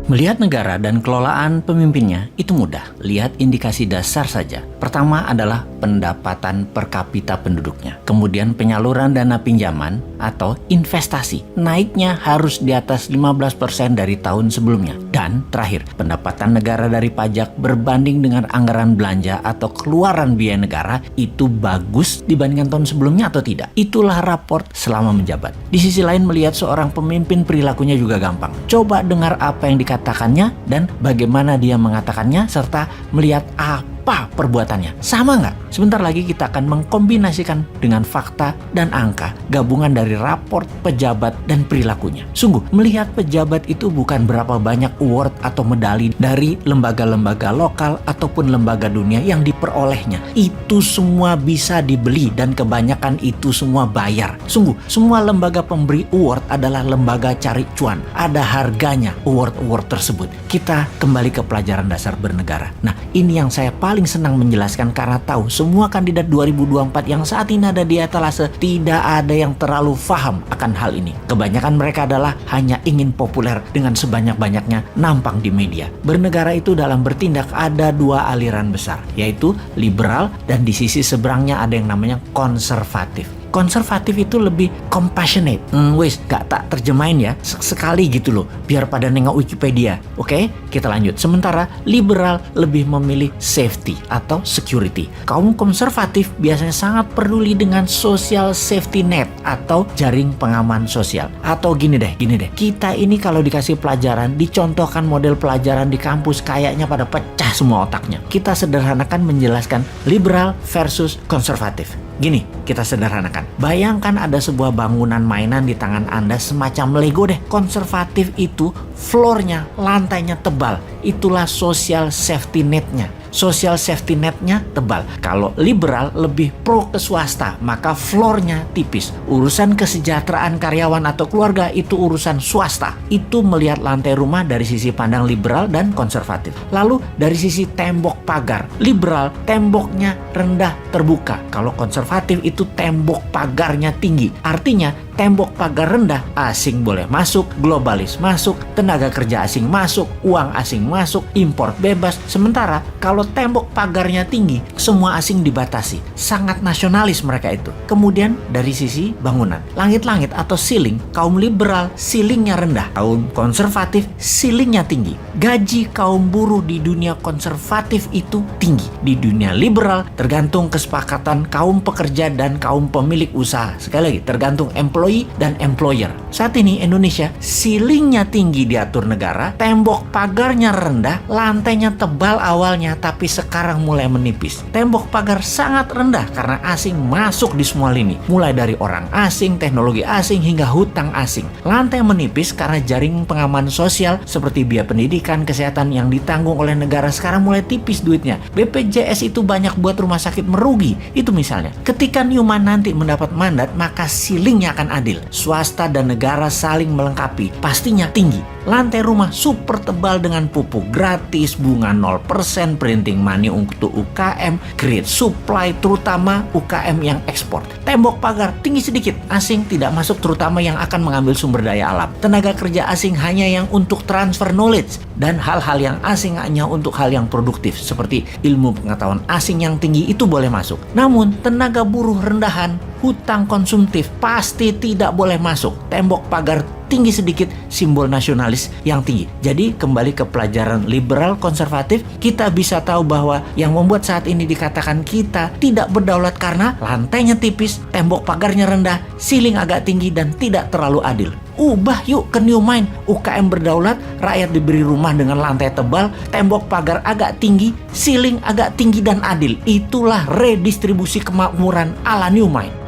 Melihat negara dan kelolaan pemimpinnya itu mudah. Lihat indikasi dasar saja. Pertama adalah pendapatan per kapita penduduknya. Kemudian penyaluran dana pinjaman atau investasi. Naiknya harus di atas 15% dari tahun sebelumnya. Dan terakhir, pendapatan negara dari pajak berbanding dengan anggaran belanja atau keluaran biaya negara itu bagus dibandingkan tahun sebelumnya atau tidak. Itulah raport selama menjabat. Di sisi lain, melihat seorang pemimpin perilakunya juga gampang. Coba dengar apa yang dikatakannya dan bagaimana dia mengatakannya serta melihat apa perbuatannya. Sama nggak? Sebentar lagi kita akan mengkombinasikan dengan fakta dan angka gabungan dari raport pejabat dan perilakunya. Sungguh, melihat pejabat itu bukan berapa banyak award atau medali dari lembaga-lembaga lokal ataupun lembaga dunia yang diperolehnya. Itu semua bisa dibeli dan kebanyakan itu semua bayar. Sungguh, semua lembaga pemberi award adalah lembaga cari cuan. Ada harganya award-award tersebut. Kita kembali ke pelajaran dasar bernegara. Nah, ini yang saya paling senang menjelaskan karena tahu semua kandidat 2024 yang saat ini ada di etalase tidak ada yang terlalu paham akan hal ini. Kebanyakan mereka adalah hanya ingin populer dengan sebanyak-banyaknya nampang di media. Bernegara itu dalam bertindak ada dua aliran besar, yaitu liberal dan di sisi seberangnya ada yang namanya konservatif. Konservatif itu lebih compassionate. Gak tak terjemahin ya. Sekali gitu loh. Biar pada nengok Wikipedia. Oke, kita lanjut. Sementara liberal lebih memilih safety atau security. Kaum konservatif biasanya sangat peduli dengan social safety net atau jaring pengaman sosial. Atau gini deh. Kita ini kalau dikasih pelajaran, dicontohkan model pelajaran di kampus kayaknya pada pecah semua otaknya. Kita sederhanakan menjelaskan liberal versus konservatif. Gini, kita sederhanakan. Bayangkan ada sebuah bangunan mainan di tangan Anda semacam Lego deh. Konservatif itu floornya, lantainya tebal. Itulah social safety netnya. Social safety netnya tebal. Kalau liberal lebih pro ke swasta, maka floornya tipis. Urusan kesejahteraan karyawan atau keluarga itu urusan swasta. Itu melihat lantai rumah dari sisi pandang liberal dan konservatif. Lalu dari sisi tembok pagar, liberal temboknya rendah terbuka. Kalau konservatif itu tembok pagarnya tinggi. Artinya tembok pagar rendah, asing boleh masuk, globalis masuk, tenaga kerja asing masuk, uang asing masuk, impor bebas. Sementara kalau tembok pagarnya tinggi, semua asing dibatasi. Sangat nasionalis mereka itu. Kemudian dari sisi bangunan, langit-langit atau ceiling, kaum liberal ceilingnya rendah, kaum konservatif ceilingnya tinggi. Gaji kaum buruh di dunia konservatif itu tinggi. Di dunia liberal tergantung kesepakatan kaum pekerja dan kaum pemilik usaha. Sekali lagi, tergantung employee dan employer. Saat ini Indonesia ceilingnya tinggi diatur negara, tembok pagarnya rendah, lantainya tebal awalnya tapi sekarang mulai menipis. Tembok pagar sangat rendah karena asing masuk di semua lini, mulai dari orang asing, teknologi asing hingga hutang asing. Lantai menipis karena jaring pengaman sosial seperti biaya pendidikan, kesehatan yang ditanggung oleh negara sekarang mulai tipis duitnya. BPJS itu banyak buat rumah sakit merugi. Itu misalnya. Ketika Newman nanti mendapat mandat, maka ceilingnya akan adil. Swasta dan negara saling melengkapi. Pastinya tinggi. Lantai rumah super tebal dengan pupuk gratis, bunga 0%, printing money untuk UKM, create supply terutama UKM yang ekspor. Tembok pagar tinggi sedikit, asing tidak masuk terutama yang akan mengambil sumber daya alam. Tenaga kerja asing hanya yang untuk transfer knowledge dan hal-hal yang asing hanya untuk hal yang produktif seperti ilmu pengetahuan asing yang tinggi itu boleh masuk. Namun tenaga buruh rendahan, hutang konsumtif pasti tidak boleh masuk. Tembok pagar tinggi sedikit, simbol nasionalis yang tinggi. Jadi kembali ke pelajaran liberal konservatif, kita bisa tahu bahwa yang membuat saat ini dikatakan kita tidak berdaulat karena lantainya tipis, tembok pagarnya rendah, ceiling agak tinggi dan tidak terlalu adil. Ubah yuk ke new mind. UKM berdaulat, rakyat diberi rumah dengan lantai tebal, tembok pagar agak tinggi, ceiling agak tinggi dan adil. Itulah redistribusi kemakmuran ala new mind.